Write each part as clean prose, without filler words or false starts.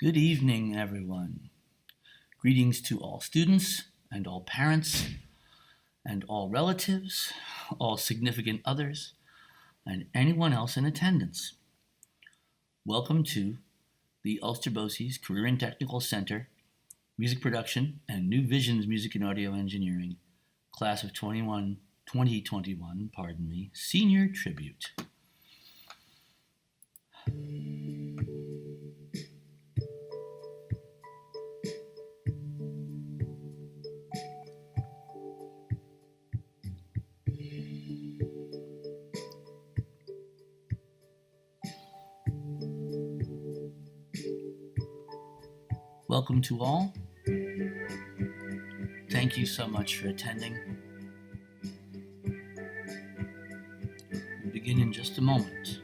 Good evening, everyone. Greetings to all students and all parents and all relatives, all significant others, and anyone else in attendance. Welcome to the Ulster BOCES Career and Technical Center Music Production and New Visions Music and Audio Engineering Class of 2021, Senior Tribute. Welcome to all. Thank you so much for attending. We'll begin in just a moment.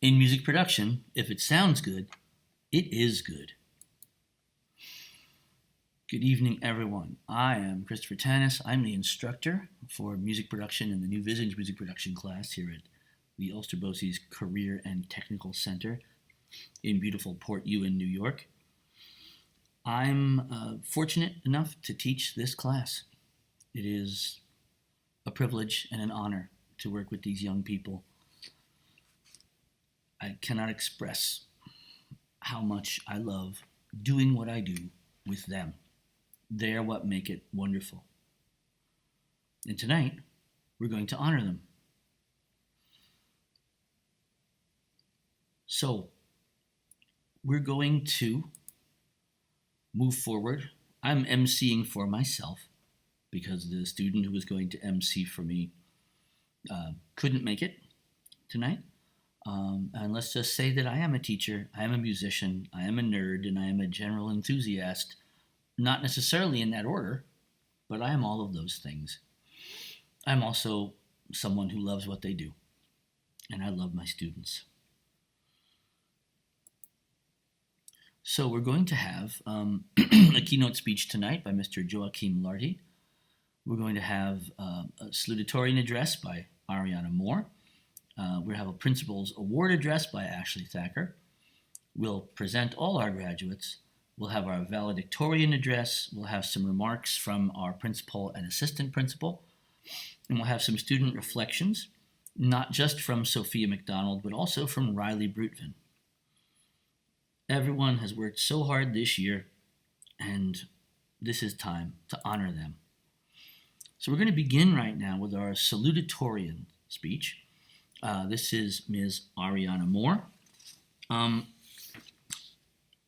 In music production, if it sounds good, it is good. Good evening, everyone. I am Christopher Tanis. I'm the instructor for music production in the New Visions Music Production class here at the Ulster BOCES Career and Technical Center in beautiful Port Ewan, New York. I'm fortunate enough to teach this class. It is a privilege and an honor to work with these young people. I cannot express how much I love doing what I do with them. They are what make it wonderful. And tonight, we're going to honor them. So, we're going to move forward. I'm emceeing for myself because the student who was going to MC for me couldn't make it tonight. And let's just say that I am a teacher, I am a musician, I am a nerd, and I am a general enthusiast. Not necessarily in that order, but I am all of those things. I'm also someone who loves what they do, and I love my students. So we're going to have a keynote speech tonight by Mr. Joachim Larty. We're going to have a salutatorian address by Ariana Moore. We'll have a Principal's Award address by Ashley Thacker. We'll present all our graduates. We'll have our valedictorian address. We'll have some remarks from our principal and assistant principal. And we'll have some student reflections, not just from Sophia McDonald, but also from Riley Brutvin. Everyone has worked so hard this year, and this is time to honor them. So we're going to begin right now with our salutatorian speech. This is Ms. Ariana Moore.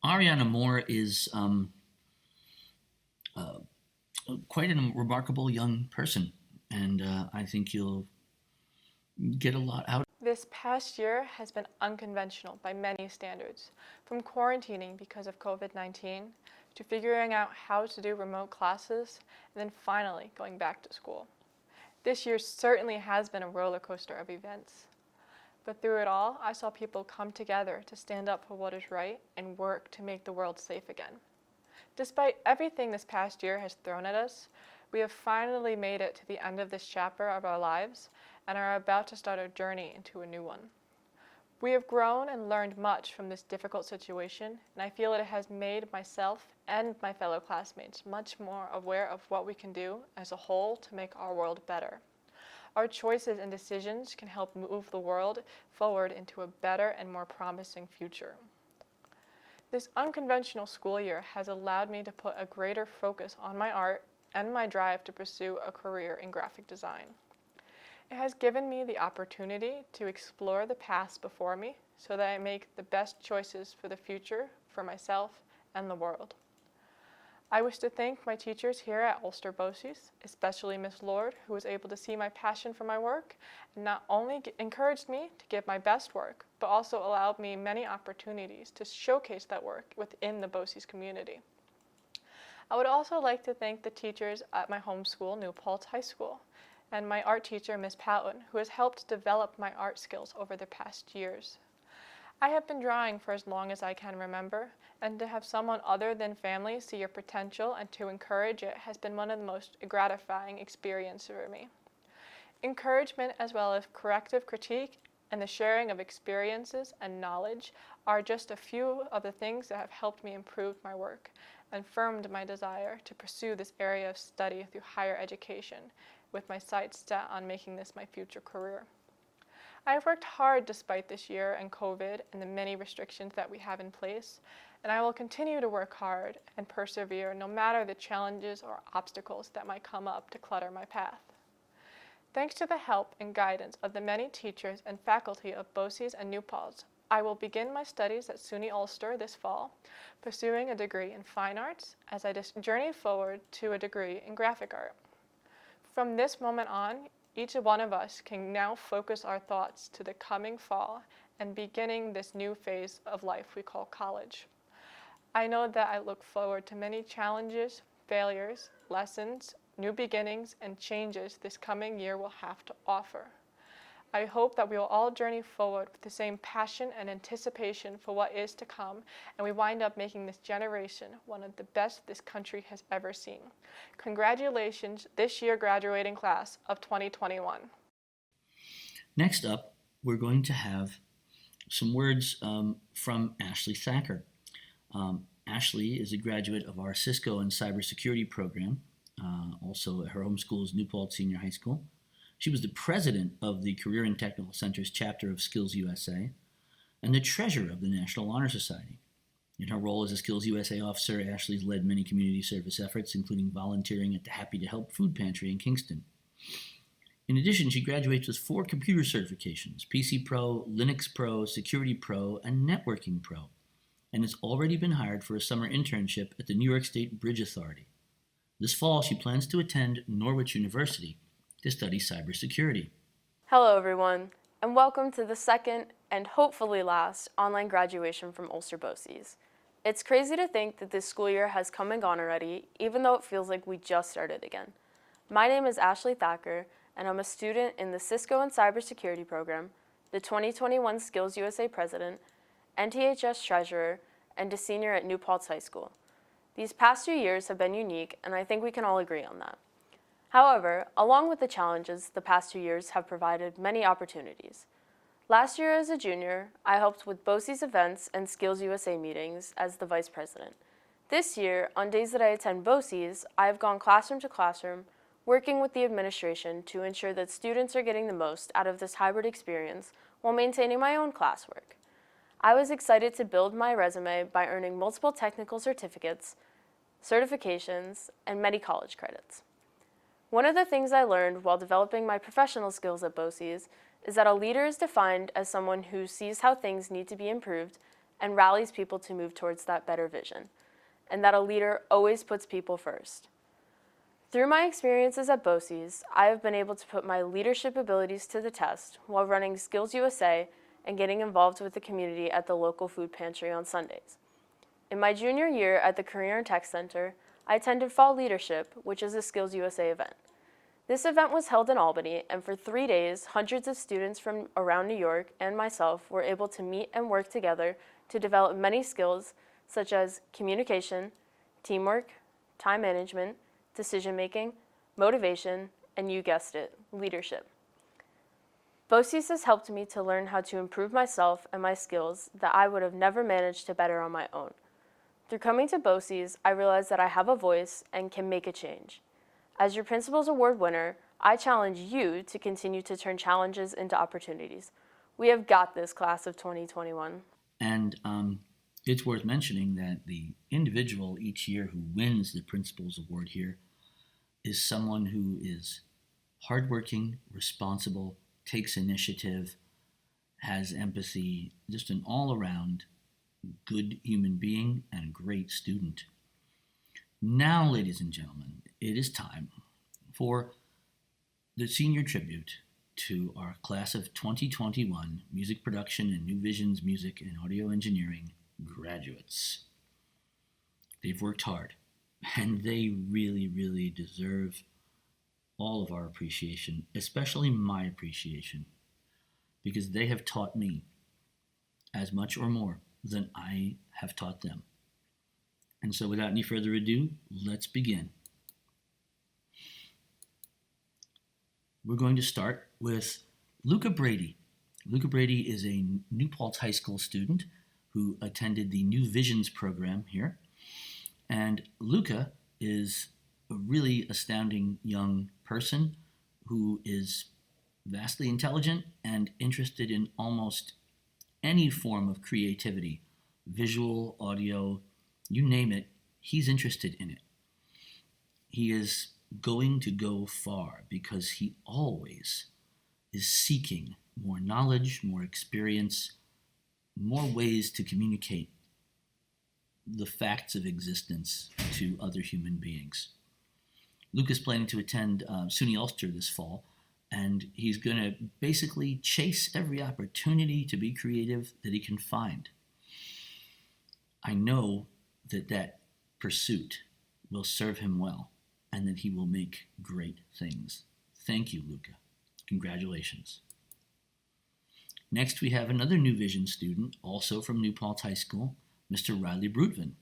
Ariana Moore is quite a remarkable young person, and I think you'll get a lot out. This past year has been unconventional by many standards, from quarantining because of COVID-19 to figuring out how to do remote classes, and then finally going back to school. This year certainly has been a roller coaster of events. But through it all, I saw people come together to stand up for what is right and work to make the world safe again. Despite everything this past year has thrown at us, we have finally made it to the end of this chapter of our lives and are about to start our journey into a new one. We have grown and learned much from this difficult situation, and I feel it has made myself and my fellow classmates much more aware of what we can do as a whole to make our world better. Our choices and decisions can help move the world forward into a better and more promising future. This unconventional school year has allowed me to put a greater focus on my art and my drive to pursue a career in graphic design. It has given me the opportunity to explore the paths before me so that I make the best choices for the future for myself and the world. I wish to thank my teachers here at Ulster BOCES, especially Miss Lord, who was able to see my passion for my work and not only encouraged me to give my best work, but also allowed me many opportunities to showcase that work within the BOCES community. I would also like to thank the teachers at my home school, New Paltz High School, and my art teacher, Miss Patton, who has helped develop my art skills over the past years. I have been drawing for as long as I can remember, and to have someone other than family see your potential and to encourage it has been one of the most gratifying experiences for me. Encouragement as well as corrective critique and the sharing of experiences and knowledge are just a few of the things that have helped me improve my work and firmed my desire to pursue this area of study through higher education, with my sights set on making this my future career. I have worked hard despite this year and COVID and the many restrictions that we have in place, and I will continue to work hard and persevere no matter the challenges or obstacles that might come up to clutter my path. Thanks to the help and guidance of the many teachers and faculty of BOCES and New Paltz, I will begin my studies at SUNY Ulster this fall, pursuing a degree in fine arts as I journey forward to a degree in graphic art. From this moment on, each one of us can now focus our thoughts to the coming fall and beginning this new phase of life we call college. I know that I look forward to many challenges, failures, lessons, new beginnings, and changes this coming year will have to offer. I hope that we will all journey forward with the same passion and anticipation for what is to come, and we wind up making this generation one of the best this country has ever seen. Congratulations, this year graduating class of 2021. Next up, we're going to have some words from Ashley Thacker. Ashley is a graduate of our Cisco and cybersecurity program, also at her home school's New Paltz Senior High School. She was the president of the Career and Technical Center's chapter of Skills USA and the treasurer of the National Honor Society. In her role as a Skills USA officer, Ashley's led many community service efforts, including volunteering at the Happy to Help food pantry in Kingston. In addition, she graduates with 4 computer certifications: PC Pro, Linux Pro, Security Pro, and Networking Pro, and has already been hired for a summer internship at the New York State Bridge Authority. This fall, she plans to attend Norwich University to study cybersecurity. Hello everyone, and welcome to the second and hopefully last online graduation from Ulster BOCES. It's crazy to think that this school year has come and gone already, even though it feels like we just started again. My name is Ashley Thacker, and I'm a student in the Cisco and Cybersecurity program, the 2021 Skills USA President, NTHS Treasurer, and a senior at New Paltz High School. These past 2 years have been unique, and I think we can all agree on that. However, along with the challenges, the past 2 years have provided many opportunities. Last year as a junior, I helped with BOCES events and Skills USA meetings as the vice president. This year, on days that I attend BOCES, I have gone classroom to classroom, working with the administration to ensure that students are getting the most out of this hybrid experience while maintaining my own classwork. I was excited to build my resume by earning multiple technical certificates, certifications, and many college credits. One of the things I learned while developing my professional skills at BOCES is that a leader is defined as someone who sees how things need to be improved and rallies people to move towards that better vision, and that a leader always puts people first. Through my experiences at BOCES, I have been able to put my leadership abilities to the test while running Skills USA and getting involved with the community at the local food pantry on Sundays. In my junior year at the Career and Tech Center, I attended Fall Leadership, which is a Skills USA event. This event was held in Albany, and for 3 days, hundreds of students from around New York and myself were able to meet and work together to develop many skills such as communication, teamwork, time management, decision-making, motivation, and you guessed it, leadership. BOCES has helped me to learn how to improve myself and my skills that I would have never managed to better on my own. Through coming to BOCES, I realized that I have a voice and can make a change. As your Principal's Award winner, I challenge you to continue to turn challenges into opportunities. We have got this, class of 2021. And it's worth mentioning that the individual each year who wins the Principal's Award here is someone who is hardworking, responsible, takes initiative, has empathy, just an all-around good human being and great student. Now, ladies and gentlemen, it is time for the senior tribute to our class of 2021 music production and New Visions music and audio engineering graduates. They've worked hard, and they really, really deserve all of our appreciation, especially my appreciation, because they have taught me as much or more than I have taught them. And so without any further ado, let's begin. We're going to start with Luca Brady. Luca Brady is a New Paltz High School student who attended the New Visions program here. And Luca is a really astounding young person who is vastly intelligent and interested in almost any form of creativity, visual, audio, you name it, he's interested in it. He is going to go far because he always is seeking more knowledge, more experience, more ways to communicate the facts of existence to other human beings. Luke is planning to attend SUNY Ulster this fall, and he's going to basically chase every opportunity to be creative that he can find. I know that pursuit will serve him well and that he will make great things. Thank you, Luca. Congratulations. Next, we have another New Vision student, also from New Paltz High School, Mr. Riley Brutvin.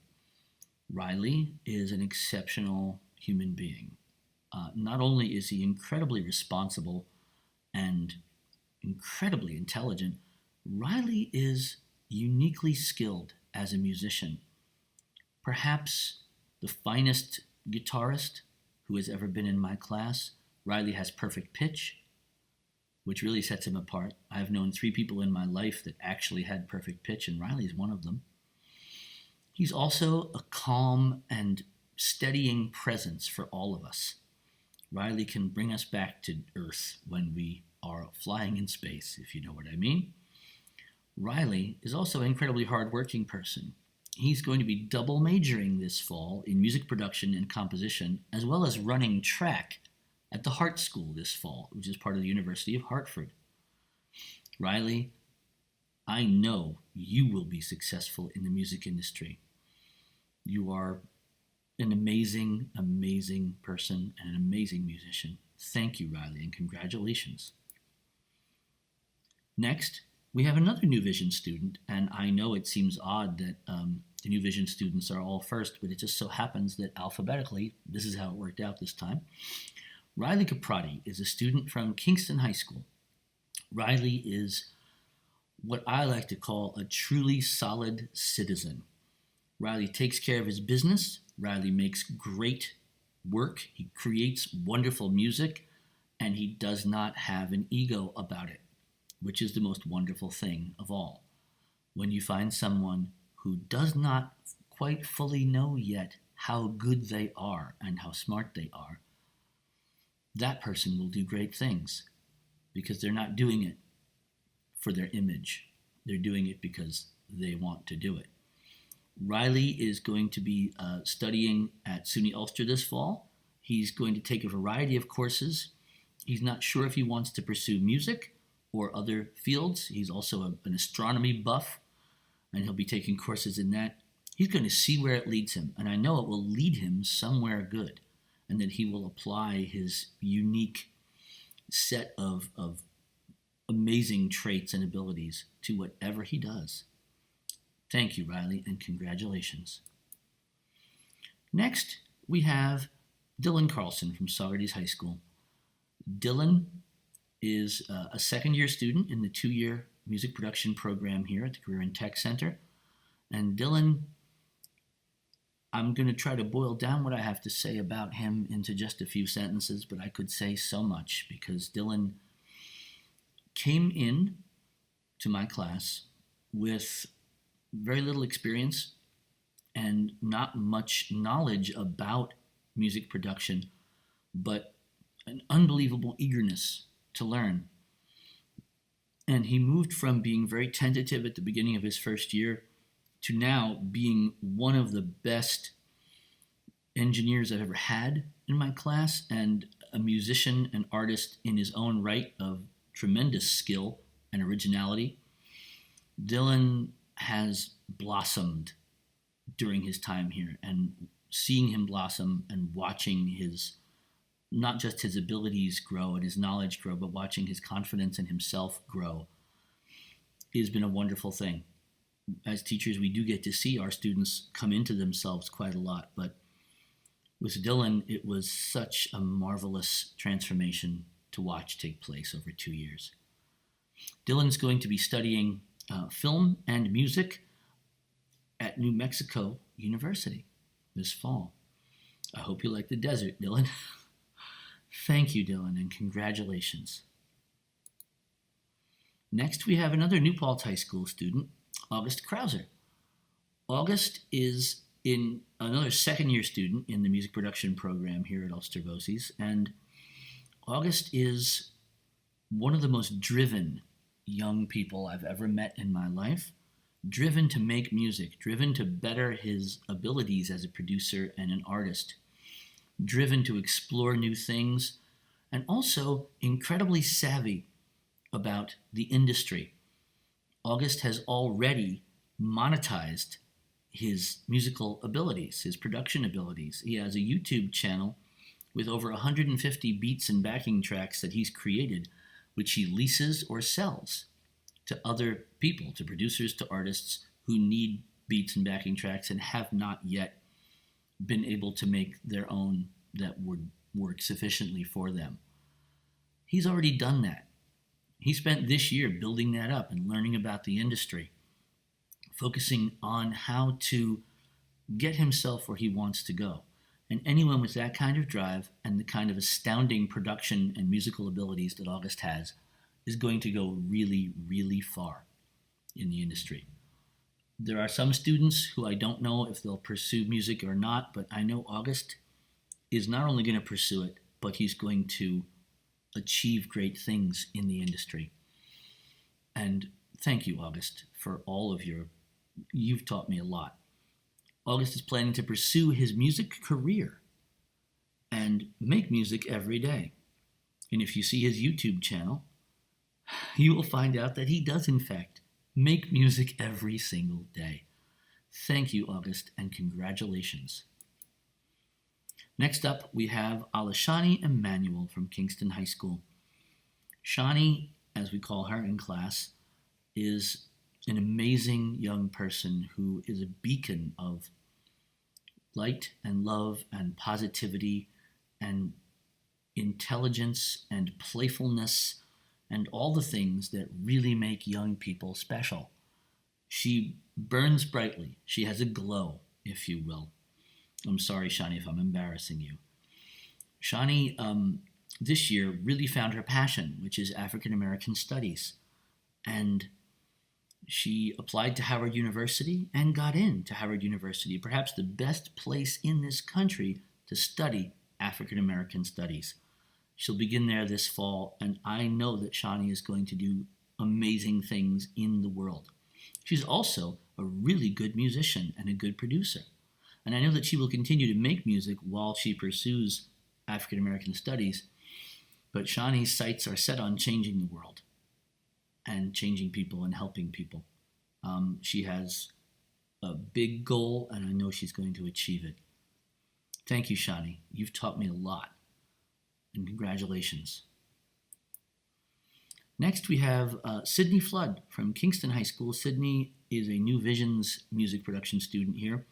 Riley is an exceptional human being. Not only is he incredibly responsible and incredibly intelligent, Riley is uniquely skilled as a musician. Perhaps the finest guitarist who has ever been in my class. Riley has perfect pitch, which really sets him apart. I've known 3 people in my life that actually had perfect pitch, and Riley's one of them. He's also a calm and steadying presence for all of us. Riley can bring us back to Earth when we are flying in space, if you know what I mean. Riley is also an incredibly hardworking person. He's going to be double majoring this fall in music production and composition, as well as running track at the Hart School this fall, which is part of the University of Hartford. Riley, I know you will be successful in the music industry. You are an amazing, amazing person and an amazing musician. Thank you, Riley, and congratulations. Next, we have another New Vision student, and I know it seems odd that the New Vision students are all first, but it just so happens that alphabetically, this is how it worked out this time. Riley Caprati is a student from Kingston High School. Riley is what I like to call a truly solid citizen. Riley takes care of his business. Riley makes great work. He creates wonderful music, and he does not have an ego about it, which is the most wonderful thing of all. When you find someone who does not quite fully know yet how good they are and how smart they are, that person will do great things because they're not doing it for their image. They're doing it because they want to do it. Riley is going to be studying at SUNY Ulster this fall. He's going to take a variety of courses. He's not sure if he wants to pursue music or other fields. He's also an astronomy buff, and he'll be taking courses in that. He's going to see where it leads him, and I know it will lead him somewhere good, and that he will apply his unique set of amazing traits and abilities to whatever he does. Thank you, Riley, and congratulations. Next, we have Dylan Carlson from Saugerties High School. Dylan is a second-year student in the 2-year music production program here at the Career and Tech Center. And Dylan, I'm going to try to boil down what I have to say about him into just a few sentences, but I could say so much because Dylan came in to my class with very little experience and not much knowledge about music production, but an unbelievable eagerness to learn. And he moved from being very tentative at the beginning of his first year to now being one of the best engineers I've ever had in my class, and a musician and artist in his own right of tremendous skill and originality. Dylan has blossomed during his time here, and seeing him blossom and watching his, not just his abilities grow and his knowledge grow, but watching his confidence in himself grow has been a wonderful thing. As teachers, we do get to see our students come into themselves quite a lot, but with Dylan, it was such a marvelous transformation to watch take place over 2 years. Dylan's going to be studying film and music at New Mexico University this fall. I hope you like the desert, Dylan. Thank you, Dylan, and congratulations. Next, we have another New Paltz High School student, August Krauser. August is another second-year student in the music production program here at Ulster BOCES, and August is one of the most driven young people I've ever met in my life, driven to make music, driven to better his abilities as a producer and an artist, driven to explore new things, and also incredibly savvy about the industry. August has already monetized his musical abilities, his production abilities. He has a YouTube channel with over 150 beats and backing tracks that he's created, which he leases or sells to other people, to producers, to artists who need beats and backing tracks and have not yet been able to make their own that would work sufficiently for them. He's already done that. He spent this year building that up and learning about the industry, focusing on how to get himself where he wants to go. And anyone with that kind of drive and the kind of astounding production and musical abilities that August has is going to go really, really far in the industry. There are some students who I don't know if they'll pursue music or not, but I know August is not only going to pursue it, but he's going to achieve great things in the industry. And thank you, August, for all of you've taught me a lot. August is planning to pursue his music career and make music every day. And if you see his YouTube channel, you will find out that he does, in fact, make music every single day. Thank you, August, and congratulations. Next up, we have Alishani Emmanuel from Kingston High School. Shani, as we call her in class, is an amazing young person who is a beacon of light and love and positivity and intelligence and playfulness and all the things that really make young people special. She burns brightly. She has a glow, if you will. I'm sorry, Shani, if I'm embarrassing you. Shani, this year, really found her passion, which is African American studies. And she applied to Howard University and got into Howard University, perhaps the best place in this country to study African American studies. She'll begin there this fall, and I know that Shani is going to do amazing things in the world. She's also a really good musician and a good producer. And I know that she will continue to make music while she pursues African American studies, but Shani's sights are set on changing the world and changing people and helping people. She has a big goal, and I know she's going to achieve it. Thank you, Shani. You've taught me a lot, and congratulations. Next, we have Sydney Flood from Kingston High School. Sydney is a New Visions music production student here.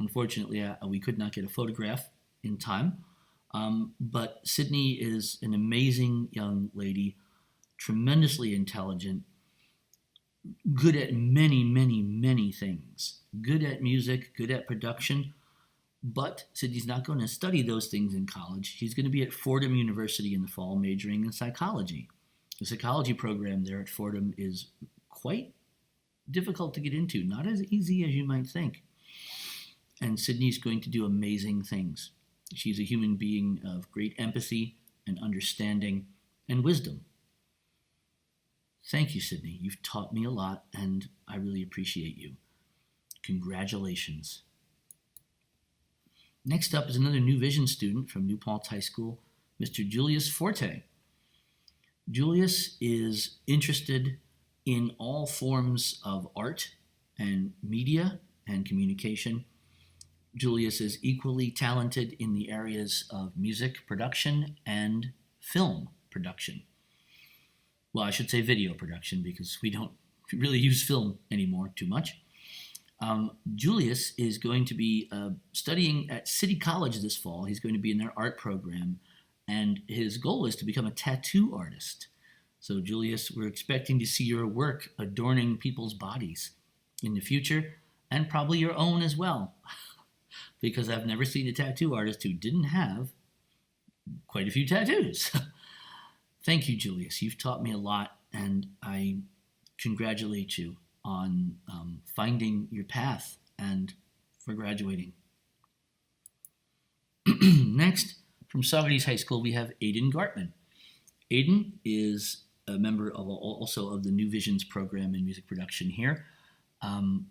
Unfortunately, we could not get a photograph in time, but Sydney is an amazing young lady, tremendously intelligent, good at many, many, many things, good at music, good at production, but Sydney's not going to study those things in college. She's going to be at Fordham University in the fall, majoring in psychology. The psychology program there at Fordham is quite difficult to get into, not as easy as you might think. And Sydney's going to do amazing things. She's a human being of great empathy and understanding and wisdom. Thank you, Sydney. You've taught me a lot, and I really appreciate you. Congratulations. Next up is another New Vision student from New Paltz High School, Mr. Julius Forte. Julius is interested in all forms of art and media and communication. Julius is equally talented in the areas of music production and film production. Well, I should say video production, because we don't really use film anymore too much. Julius is going to be studying at City College this fall. He's going to be in their art program, and his goal is to become a tattoo artist. So Julius, we're expecting to see your work adorning people's bodies in the future, and probably your own as well, because I've never seen a tattoo artist who didn't have quite a few tattoos. Thank you, Julius. You've taught me a lot, and I congratulate you on finding your path and for graduating. Next, from Saugerties High School, we have Aiden Gartman. Aiden is a member also of the New Visions program in music production here.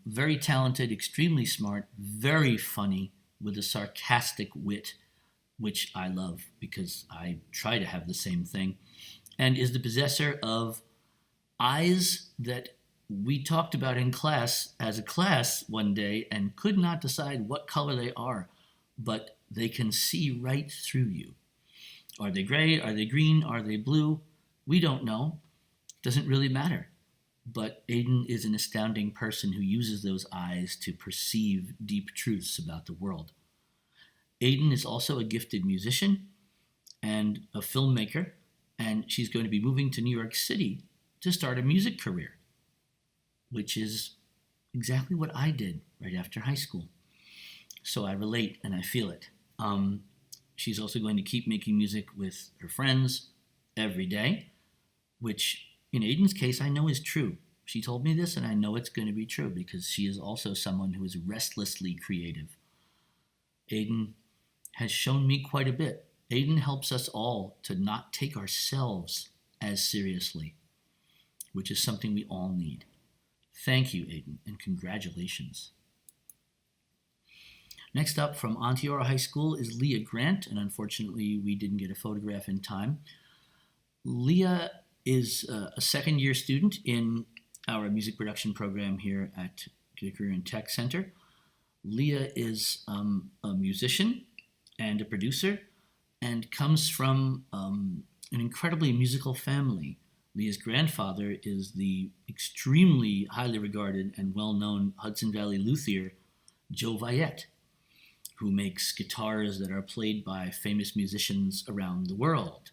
Very talented, extremely smart, very funny, with a sarcastic wit, which I love because I try to have the same thing, and is the possessor of eyes that we talked about in class as a class one day and could not decide what color they are, but they can see right through you. Are they gray? Are they green? Are they blue? We don't know. Doesn't really matter. But Aiden is an astounding person who uses those eyes to perceive deep truths about the world. Aiden is also a gifted musician and a filmmaker, and she's going to be moving to New York City to start a music career, which is exactly what I did right after high school. So I relate and I feel it. She's also going to keep making music with her friends every day, which in Aiden's case I know is true. She told me this, and I know it's going to be true because she is also someone who is restlessly creative. Aiden has shown me quite a bit. Aiden helps us all to not take ourselves as seriously, which is something we all need. Thank you, Aiden, and congratulations. Next up from Onteora High School is Leah Grant, and unfortunately we didn't get a photograph in time. Leah is a second-year student in our music production program here at Career and Tech Center. Leah is a musician and a producer and comes from an incredibly musical family. Leah's grandfather is the extremely highly regarded and well-known Hudson Valley luthier Joe Viette, who makes guitars that are played by famous musicians around the world.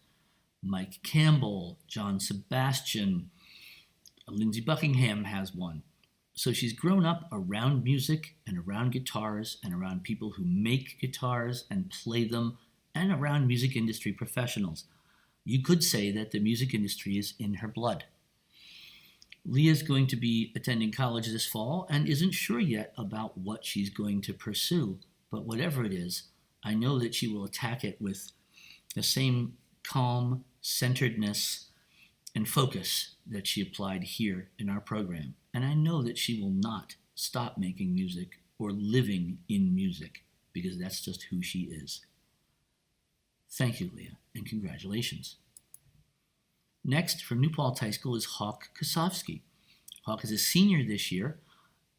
Mike Campbell, John Sebastian, Lindsey Buckingham has one. So she's grown up around music and around guitars and around people who make guitars and play them and around music industry professionals. You could say that the music industry is in her blood. Leah's going to be attending college this fall and isn't sure yet about what she's going to pursue, but whatever it is, I know that she will attack it with the same calm, centeredness, and focus that she applied here in our program. And I know that she will not stop making music or living in music, because that's just who she is. Thank you, Leah, and congratulations. Next, from New Paltz High School is Hawk Kosovsky. Hawk is a senior this year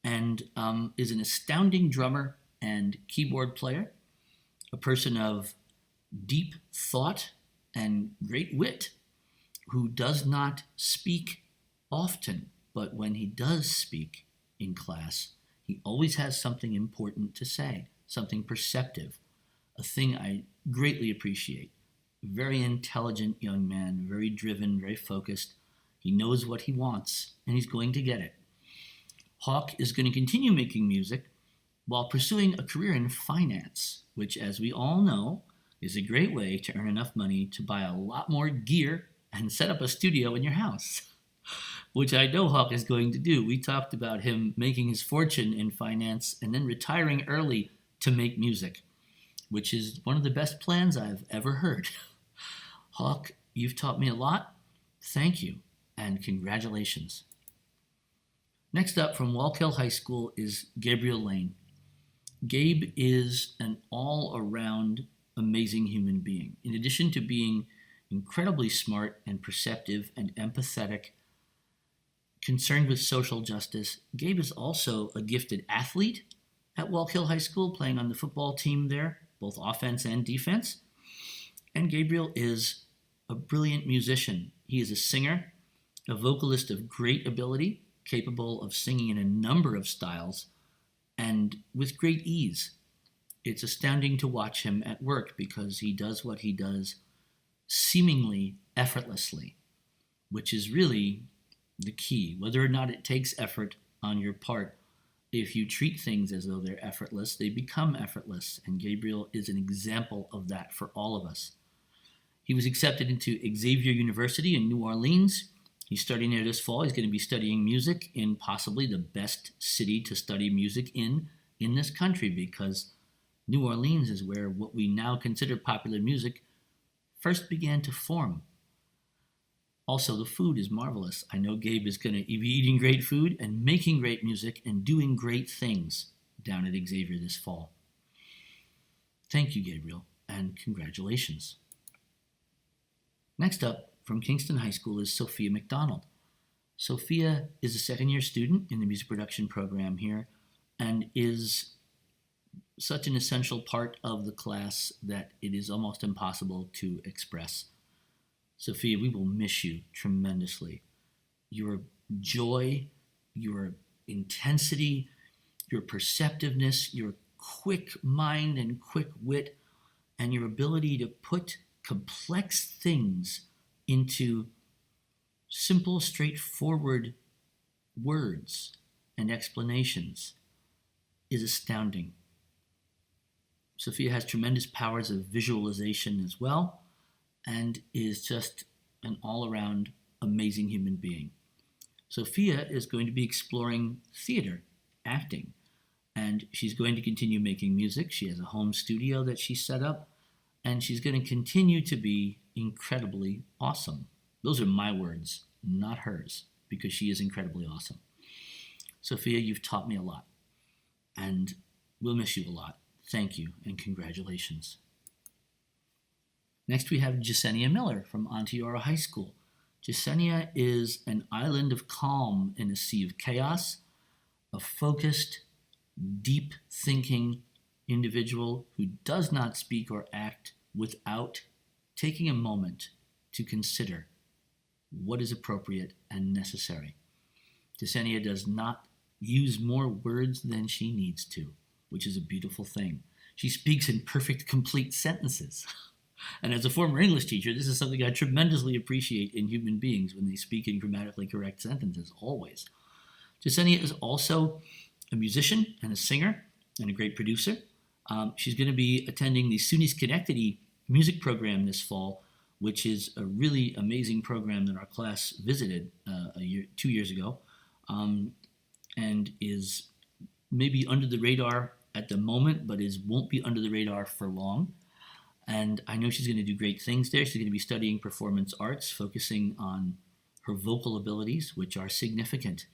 and is an astounding drummer and keyboard player, a person of deep thought and great wit, who does not speak often, but when he does speak in class, he always has something important to say, something perceptive, a thing I greatly appreciate. Very intelligent young man, very driven, very focused. He knows what he wants, and he's going to get it. Hawk is going to continue making music while pursuing a career in finance, which, as we all know, is a great way to earn enough money to buy a lot more gear and set up a studio in your house, which I know Hawk is going to do. We talked about him making his fortune in finance and then retiring early to make music, which is one of the best plans I've ever heard. Hawk, you've taught me a lot. Thank you, and congratulations. Next up from Wallkill High School is Gabriel Lane. Gabe is an all-around amazing human being. In addition to being incredibly smart and perceptive and empathetic, concerned with social justice, Gabe is also a gifted athlete at Wallkill High School, playing on the football team there, both offense and defense. And Gabriel is a brilliant musician. He is a singer, a vocalist of great ability, capable of singing in a number of styles, and with great ease. It's astounding to watch him at work because he does what he does seemingly effortlessly, which is really the key. Whether or not it takes effort on your part, if you treat things as though they're effortless, they become effortless, and Gabriel is an example of that for all of us. He was accepted into Xavier University in New Orleans. He's studying there this fall. He's going to be studying music in possibly the best city to study music in this country, because New Orleans is where what we now consider popular music first began to form. Also, the food is marvelous. I know Gabe is going to be eating great food and making great music and doing great things down at Xavier this fall. Thank you, Gabriel, and congratulations. Next up, from Kingston High School, is Sophia McDonald. Sophia is a second-year student in the music production program here and is such an essential part of the class that it is almost impossible to express. Sophia, we will miss you tremendously. Your joy, your intensity, your perceptiveness, your quick mind and quick wit, and your ability to put complex things into simple, straightforward words and explanations is astounding. Sophia has tremendous powers of visualization as well, and is just an all-around amazing human being. Sophia is going to be exploring theater, acting, and she's going to continue making music. She has a home studio that she set up, and she's going to continue to be incredibly awesome. Those are my words, not hers, because she is incredibly awesome. Sophia, you've taught me a lot, and we'll miss you a lot. Thank you, and congratulations. Next, we have Jasenia Miller from Onteora High School. Jasenia is an island of calm in a sea of chaos, a focused, deep-thinking individual who does not speak or act without taking a moment to consider what is appropriate and necessary. Jasenia does not use more words than she needs to, which is a beautiful thing. She speaks in perfect, complete sentences. And as a former English teacher, this is something I tremendously appreciate in human beings when they speak in grammatically correct sentences, always. Jasenia is also a musician and a singer and a great producer. She's going to be attending the SUNY Schenectady music program this fall, which is a really amazing program that our class visited 2 years ago, and is maybe under the radar at the moment, but won't be under the radar for long. And I know she's going to do great things there. She's going to be studying performance arts, focusing on her vocal abilities, which are significant.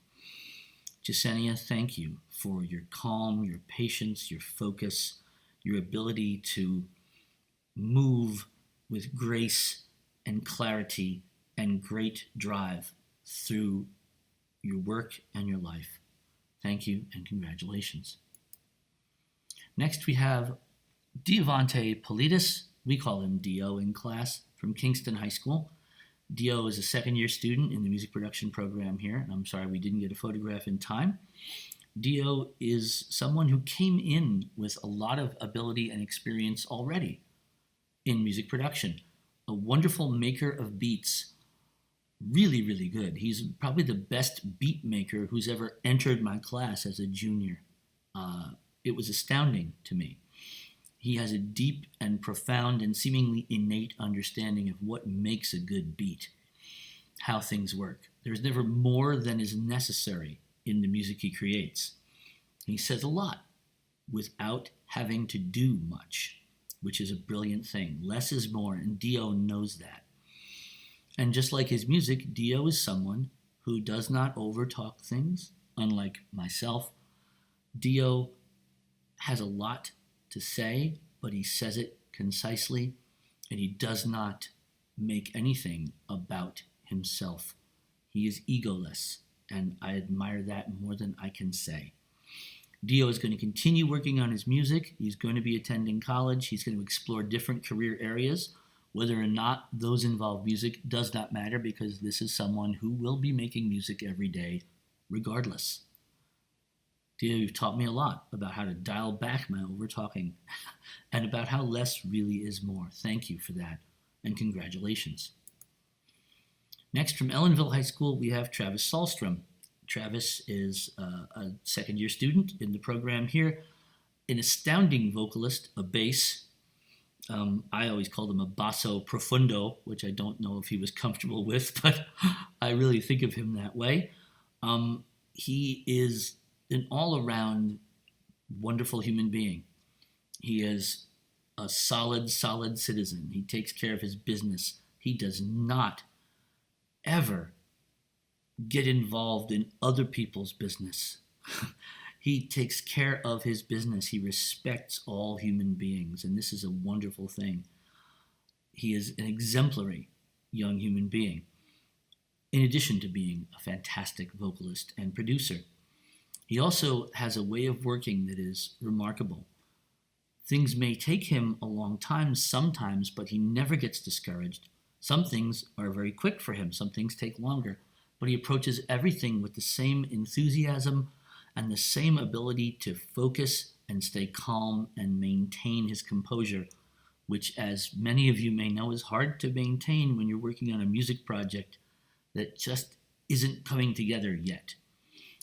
Jasenia, thank you for your calm, your patience, your focus, your ability to move with grace and clarity and great drive through your work and your life. Thank you and congratulations. Next, we have Diavante Politis. We call him Dio in class, from Kingston High School. Dio is a second-year student in the music production program here, and I'm sorry we didn't get a photograph in time. Dio is someone who came in with a lot of ability and experience already in music production. A wonderful maker of beats. Really, really good. He's probably the best beat maker who's ever entered my class as a junior. It was astounding to me. He has a deep and profound and seemingly innate understanding of what makes a good beat, how things work. There's never more than is necessary in the music he creates. He says a lot without having to do much, which is a brilliant thing. Less is more, and Dio knows that. And just like his music, Dio is someone who does not overtalk things, unlike myself. Dio has a lot to say, but he says it concisely, and he does not make anything about himself. He is egoless, and I admire that more than I can say. Dio is going to continue working on his music. He's going to be attending college. He's going to explore different career areas. Whether or not those involve music does not matter, because this is someone who will be making music every day regardless. Dio, you've taught me a lot about how to dial back my over-talking and about how less really is more. Thank you for that, and congratulations. Next, from Ellenville High School, we have Travis Sahlstrom. Travis is a second-year student in the program here, an astounding vocalist, a bass. I always called him a basso profundo, which I don't know if he was comfortable with, but I really think of him that way. He is an all-around wonderful human being. He is a solid citizen. He takes care of his business. He does not ever get involved in other people's business. He takes care of his business. He respects all human beings, and this is a wonderful thing. He is an exemplary young human being, in addition to being a fantastic vocalist and producer. He also has a way of working that is remarkable. Things may take him a long time sometimes, but he never gets discouraged. Some things are very quick for him. Some things take longer. But he approaches everything with the same enthusiasm and the same ability to focus and stay calm and maintain his composure, which, as many of you may know, is hard to maintain when you're working on a music project that just isn't coming together yet.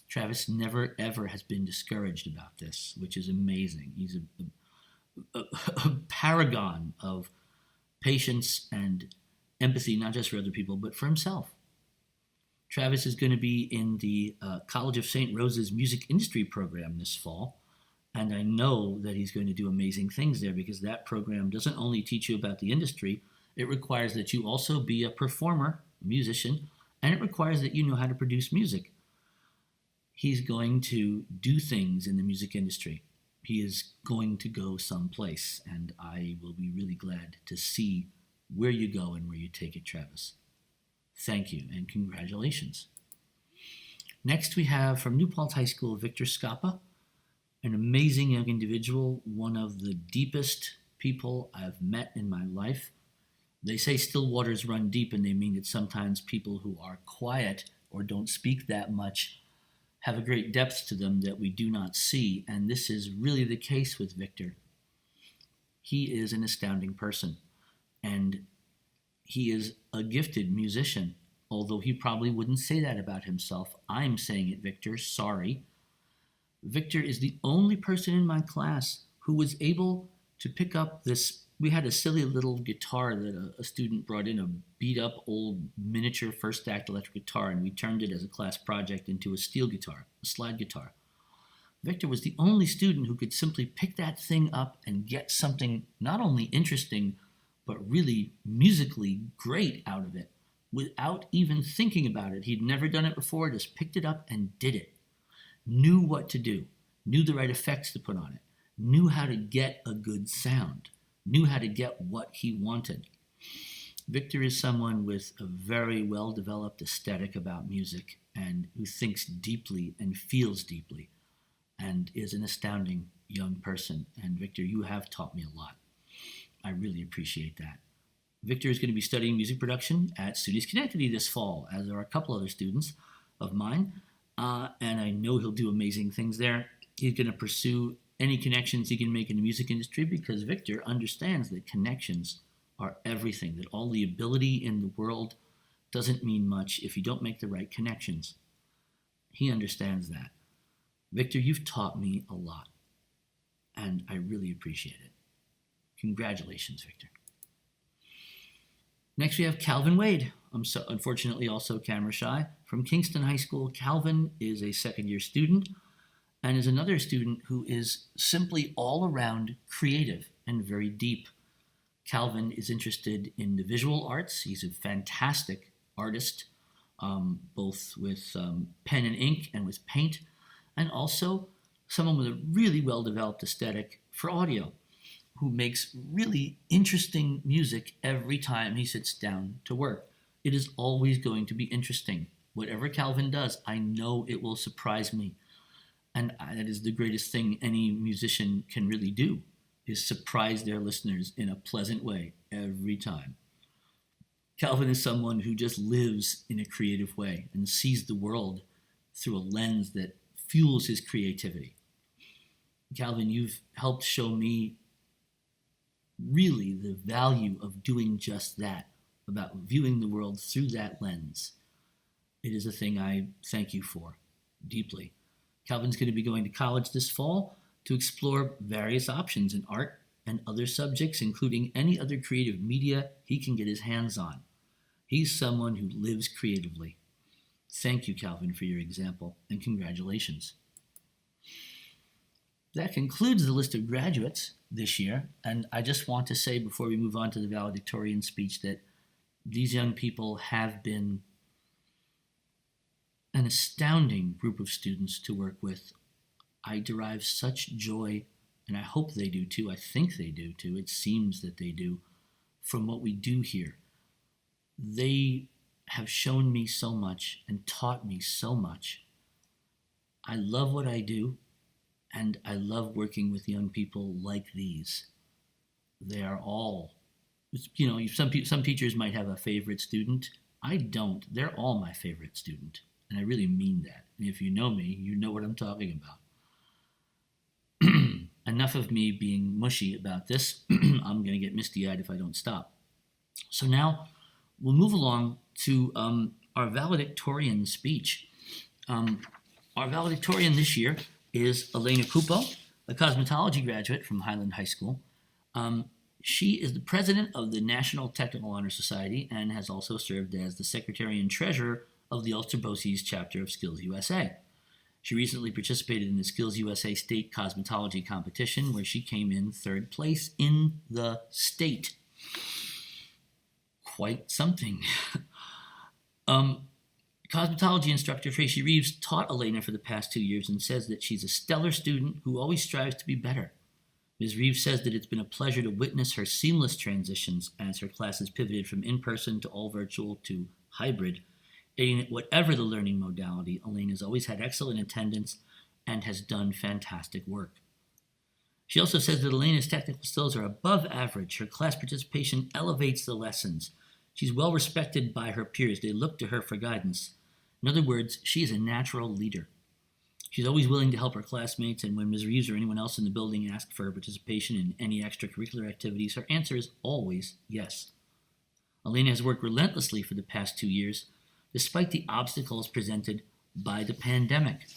Travis never, ever has been discouraged about this, which is amazing. He's a paragon of patience and empathy, not just for other people, but for himself. Travis is going to be in the College of St. Rose's music industry program this fall, and I know that he's going to do amazing things there, because that program doesn't only teach you about the industry, it requires that you also be a performer, a musician, and it requires that you know how to produce music. He's going to do things in the music industry. He is going to go someplace, and I will be really glad to see where you go and where you take it, Travis. Thank you, and congratulations. Next, we have from New Paltz High School, Victor Scappa, an amazing young individual, one of the deepest people I've met in my life. They say still waters run deep, and they mean that sometimes people who are quiet or don't speak that much have a great depth to them that we do not see, and this is really the case with Victor. He is an astounding person, and he is a gifted musician, although he probably wouldn't say that about himself. I'm saying it, Victor, sorry. Victor is the only person in my class who was able to pick up this. We had a silly little guitar that a student brought in, a beat-up old miniature first-act electric guitar, and we turned it as a class project into a steel guitar, a slide guitar. Victor was the only student who could simply pick that thing up and get something not only interesting, but really musically great out of it without even thinking about it. He'd never done it before, just picked it up and did it. Knew what to do, knew the right effects to put on it, knew how to get a good sound, knew how to get what he wanted. Victor is someone with a very well-developed aesthetic about music, and who thinks deeply and feels deeply, and is an astounding young person. And Victor, you have taught me a lot. I really appreciate that. Victor is going to be studying music production at SUNY Schenectady this fall, as are a couple other students of mine, and I know he'll do amazing things there. He's going to pursue any connections he can make in the music industry, because Victor understands that connections are everything, that all the ability in the world doesn't mean much if you don't make the right connections. He understands that. Victor, you've taught me a lot, and I really appreciate it. Congratulations, Victor. Next, we have Calvin Wade. I'm unfortunately also camera shy. From Kingston High School, Calvin is a second-year student and is another student who is simply all around creative and very deep. Calvin is interested in the visual arts. He's a fantastic artist, both with pen and ink and with paint, and also someone with a really well-developed aesthetic for audio, who makes really interesting music every time he sits down to work. It is always going to be interesting. Whatever Calvin does, I know it will surprise me. And that is the greatest thing any musician can really do, is surprise their listeners in a pleasant way every time. Calvin is someone who just lives in a creative way and sees the world through a lens that fuels his creativity. Calvin, you've helped show me really the value of doing just that, about viewing the world through that lens. It is a thing I thank you for deeply. Calvin's going to be going to college this fall to explore various options in art and other subjects, including any other creative media he can get his hands on. He's someone who lives creatively. Thank you, Calvin, for your example, and congratulations. That concludes the list of graduates this year, and I just want to say before we move on to the valedictorian speech that these young people have been an astounding group of students to work with. I derive such joy, and I hope they do too. I think they do too. It seems that they do, from what we do here. They have shown me so much and taught me so much. I love what I do, and I love working with young people like these. They are all, some teachers might have a favorite student. I don't. They're all my favorite student. And I really mean that. And if you know me, you know what I'm talking about. Enough of me being mushy about this. I'm going to get misty-eyed if I don't stop. So now we'll move along to our valedictorian speech. Our valedictorian this year is Elena Cupo, a cosmetology graduate from Highland High School. She is the president of the National Technical Honor Society and has also served as the secretary and treasurer of the Ulster BOCES chapter of Skills USA. She recently participated in the Skills USA State Cosmetology Competition, where she came in third place in the state. Quite something. Cosmetology instructor Tracy Reeves taught Elena for the past 2 years and says that she's a stellar student who always strives to be better. Ms. Reeves says that it's been a pleasure to witness her seamless transitions as her classes pivoted from in-person to all virtual to hybrid, aiding that whatever the learning modality, Elena has always had excellent attendance and has done fantastic work. She also says that Elena's technical skills are above average. Her class participation elevates the lessons. She's well respected by her peers. They look to her for guidance. In other words, she is a natural leader. She's always willing to help her classmates, and when Ms. Reeves or anyone else in the building asks for her participation in any extracurricular activities, her answer is always yes. Elena has worked relentlessly for the past 2 years, despite the obstacles presented by the pandemic,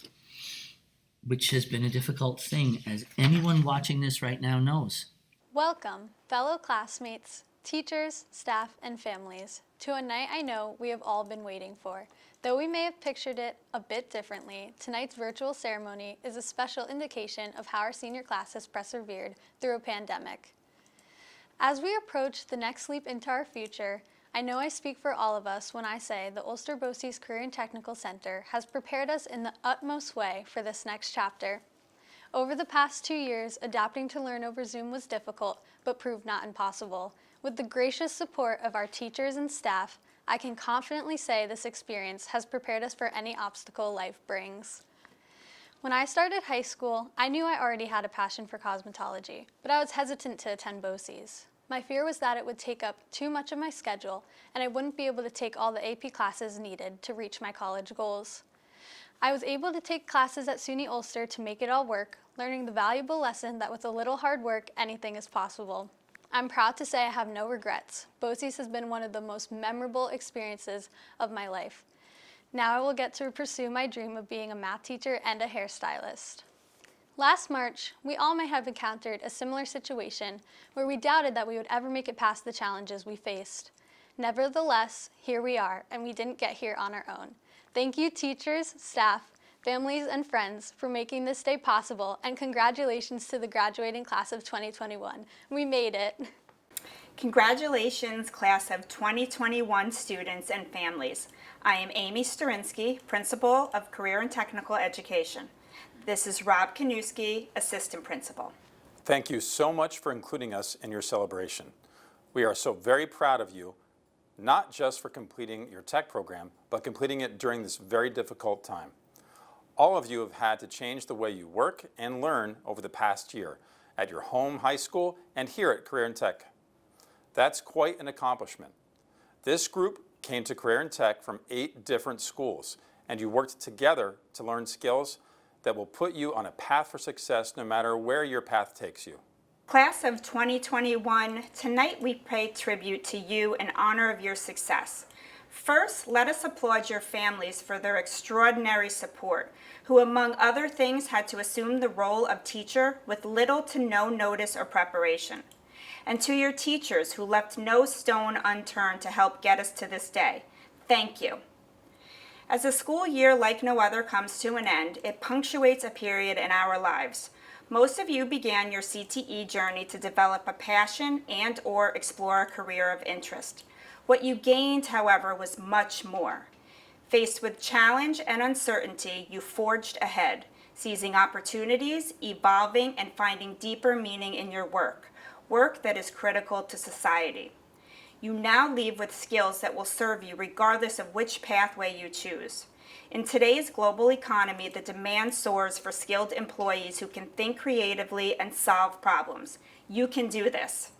which has been a difficult thing, as anyone watching this right now knows. Welcome, fellow classmates, teachers, staff, and families, to a night I know we have all been waiting for. Though we may have pictured it a bit differently, tonight's virtual ceremony is a special indication of how our senior class has persevered through a pandemic. As we approach the next leap into our future, I know I speak for all of us when I say the Ulster BOCES Career and Technical Center has prepared us in the utmost way for this next chapter. Over the past 2 years, adapting to learn over Zoom was difficult, but proved not impossible. With the gracious support of our teachers and staff, I can confidently say this experience has prepared us for any obstacle life brings. When I started high school, I knew I already had a passion for cosmetology, but I was hesitant to attend BOCES. My fear was that it would take up too much of my schedule, and I wouldn't be able to take all the AP classes needed to reach my college goals. I was able to take classes at SUNY Ulster to make it all work, learning the valuable lesson that with a little hard work, anything is possible. I'm proud to say I have no regrets. BOCES has been one of the most memorable experiences of my life. Now I will get to pursue my dream of being a math teacher and a hairstylist. Last March, we all may have encountered a similar situation where we doubted that we would ever make it past the challenges we faced. Nevertheless, here we are, and we didn't get here on our own. Thank you, teachers, staff, families, and friends for making this day possible, and congratulations to the graduating class of 2021. We made it. Congratulations, class of 2021 students and families. I am Amy Sterinsky, Principal of Career and Technical Education. This is Rob Kanuski, Assistant Principal. Thank you so much for including us in your celebration. We are so very proud of you, not just for completing your tech program, but completing it during this very difficult time. All of you have had to change the way you work and learn over the past year at your home high school and here at Career and Tech. That's quite an accomplishment. This group came to Career and Tech from 8 different schools, and you worked together to learn skills that will put you on a path for success no matter where your path takes you. Class of 2021, tonight we pay tribute to you in honor of your success. First, let us applaud your families for their extraordinary support, who among other things had to assume the role of teacher with little to no notice or preparation. And to your teachers who left no stone unturned to help get us to this day, thank you. As a school year like no other comes to an end, it punctuates a period in our lives. Most of you began your CTE journey to develop a passion and/or explore a career of interest. What you gained, however, was much more. Faced with challenge and uncertainty, you forged ahead, seizing opportunities, evolving, and finding deeper meaning in your work that is critical to society. You now leave with skills that will serve you regardless of which pathway you choose. In today's global economy, the demand soars for skilled employees who can think creatively and solve problems. You can do this.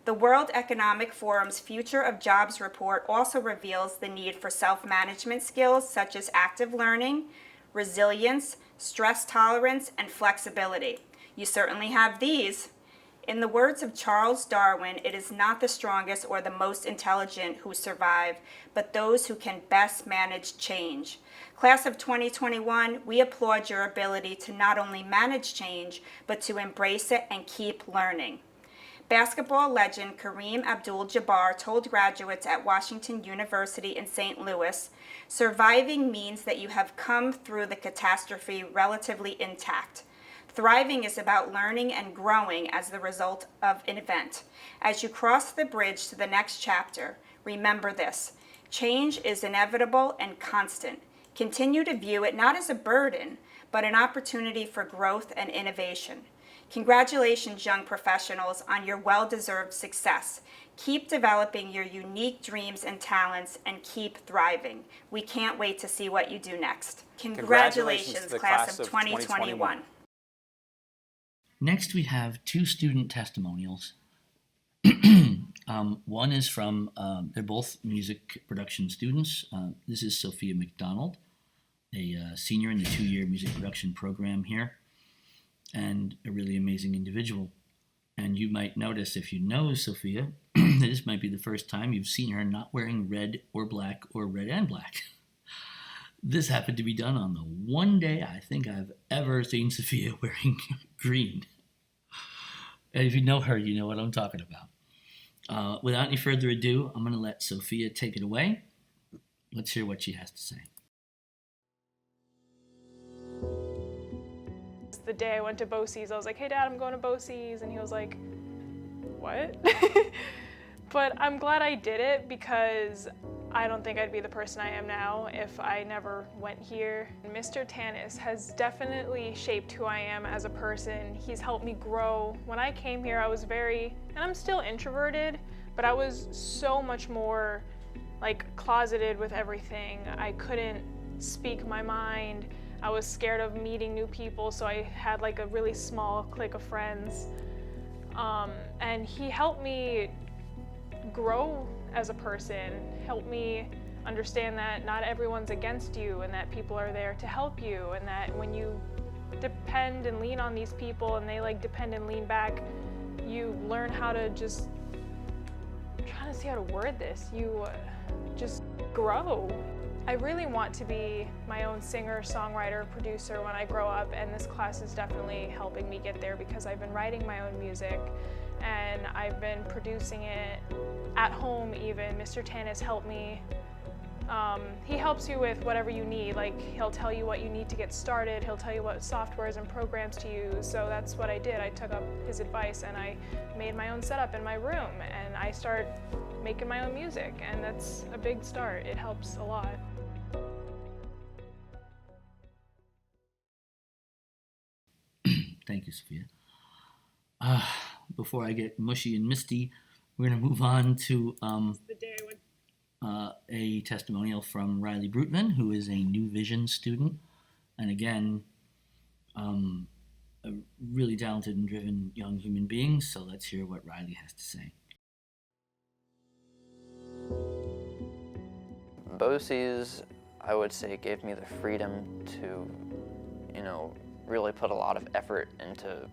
The World Economic Forum's Future of Jobs report also reveals the need for self-management skills such as active learning, resilience, stress tolerance, and flexibility. You certainly have these. In the words of Charles Darwin, it is not the strongest or the most intelligent who survive, but those who can best manage change. Class of 2021, we applaud your ability to not only manage change, but to embrace it and keep learning. Basketball legend Kareem Abdul-Jabbar told graduates at Washington University in St. Louis, "Surviving means that you have come through the catastrophe relatively intact. Thriving is about learning and growing as the result of an event. As you cross the bridge to the next chapter, remember this: change is inevitable and constant. Continue to view it not as a burden, but an opportunity for growth and innovation. Congratulations, young professionals, on your well-deserved success. Keep developing your unique dreams and talents and keep thriving. We can't wait to see what you do next." Congratulations, to the class of 2021. Next, we have 2 student testimonials. One is from, they're both music production students. This is Sophia McDonald, a senior in the 2-year music production program here, and a really amazing individual. And you might notice, if you know Sophia, that this might be the first time you've seen her not wearing red or black or red and black. This happened to be done on the one day I think I've ever seen Sophia wearing green. And if you know her, you know what I'm talking about. Without any further ado, I'm going to let Sophia take it away. Let's hear what she has to say. The day I went to BOCES, I was like, "Hey Dad, I'm going to BOCES," and he was like, "What?" But I'm glad I did it because I don't think I'd be the person I am now if I never went here. Mr. Tanis has definitely shaped who I am as a person. He's helped me grow. When I came here, I was and I'm still introverted, but I was so much more like closeted with everything. I couldn't speak my mind. I was scared of meeting new people, so I had like a really small clique of friends. And he helped me grow as a person, helped me understand that not everyone's against you and that people are there to help you, and that when you depend and lean on these people and they like depend and lean back, you learn how to just, I'm trying to see how to word this, you just grow. I really want to be my own singer, songwriter, producer when I grow up, and this class is definitely helping me get there because I've been writing my own music and I've been producing it at home even. Mr. Tanis helped me. He helps you with whatever you need. Like, he'll tell you what you need to get started. He'll tell you what softwares and programs to use. So that's what I did. I took up his advice and I made my own setup in my room and I started making my own music, and that's a big start. It helps a lot. Thank you, Sophia. Before I get mushy and misty, we're going to move on to a testimonial from Riley Brutman, who is a New Vision student. And again, a really talented and driven young human being. So let's hear what Riley has to say. BOCES, I would say, gave me the freedom to, really put a lot of effort into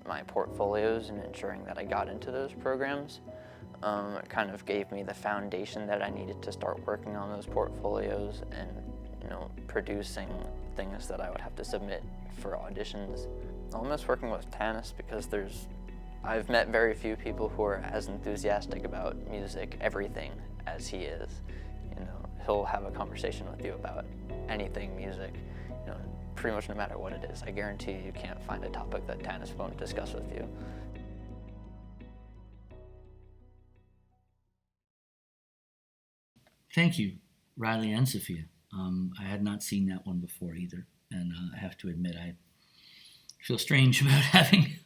my portfolios and ensuring that I got into those programs. It kind of gave me the foundation that I needed to start working on those portfolios and, producing things that I would have to submit for auditions. I'll miss working with Tanis because I've met very few people who are as enthusiastic about music, everything, as he is. He'll have a conversation with you about anything music, pretty much no matter what it is. I guarantee you can't find a topic that Tanis won't discuss with you. Thank you, Riley and Sophia. I had not seen that one before either, and I have to admit I feel strange about having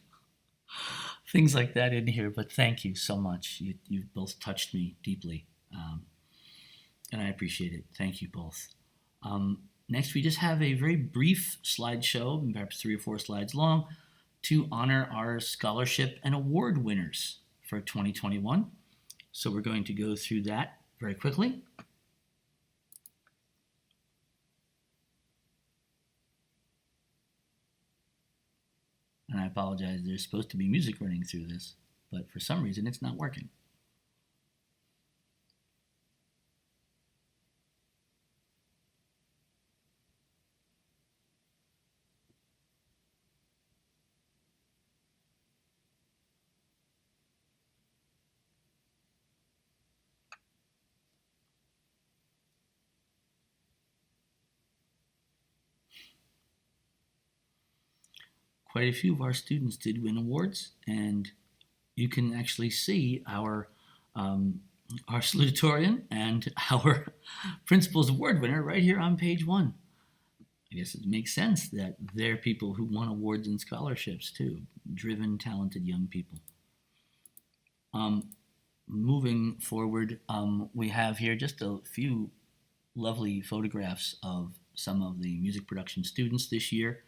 things like that in here, but thank you so much. You've both touched me deeply, and I appreciate it. Thank you both. Next, we just have a very brief slideshow, perhaps 3 or 4 slides long, to honor our scholarship and award winners for 2021. So we're going to go through that very quickly. And I apologize, there's supposed to be music running through this, but for some reason it's not working. Quite a few of our students did win awards, and you can actually see our salutatorian and our principal's award winner right here on page 1. I guess it makes sense that they're people who won awards and scholarships too, driven, talented young people. Moving forward, we have here just a few lovely photographs of some of the music production students this year.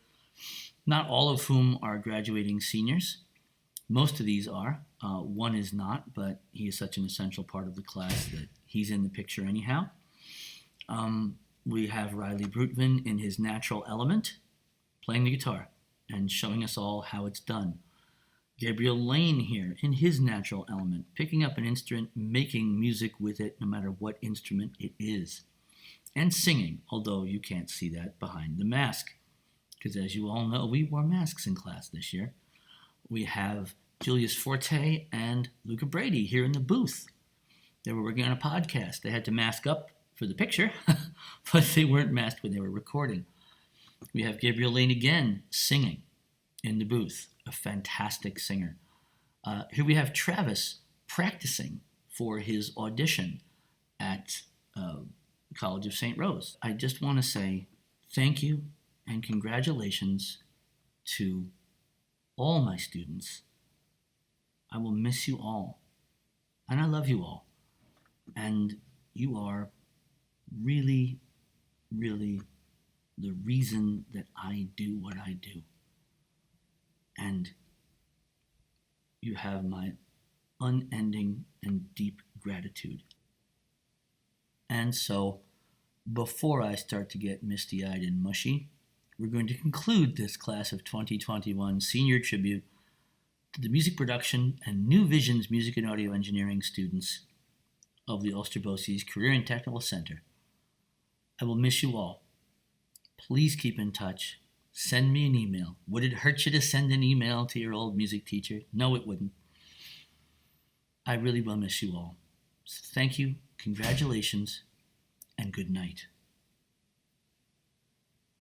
Not all of whom are graduating seniors. Most of these are. One is not, but he is such an essential part of the class that he's in the picture anyhow. We have Riley Brutman in his natural element, playing the guitar and showing us all how it's done. Gabriel Lane here in his natural element, picking up an instrument, making music with it, no matter what instrument it is. And singing, although you can't see that behind the mask. Because as you all know, we wore masks in class this year. We have Julius Forte and Luca Brady here in the booth. They were working on a podcast. They had to mask up for the picture, but they weren't masked when they were recording. We have Gabriel Lane again singing in the booth, a fantastic singer. Here we have Travis practicing for his audition at College of St. Rose. I just want to say thank you and congratulations to all my students. I will miss you all, and I love you all. And you are really, really the reason that I do what I do. And you have my unending and deep gratitude. And so, before I start to get misty-eyed and mushy, we're going to conclude this class of 2021 Senior Tribute to the music production and New Vision's music and audio engineering students of the Ulster BOCES Career and Technical Center. I will miss you all. Please keep in touch. Send me an email. Would it hurt you to send an email to your old music teacher? No, it wouldn't. I really will miss you all. So thank you, congratulations, and good night.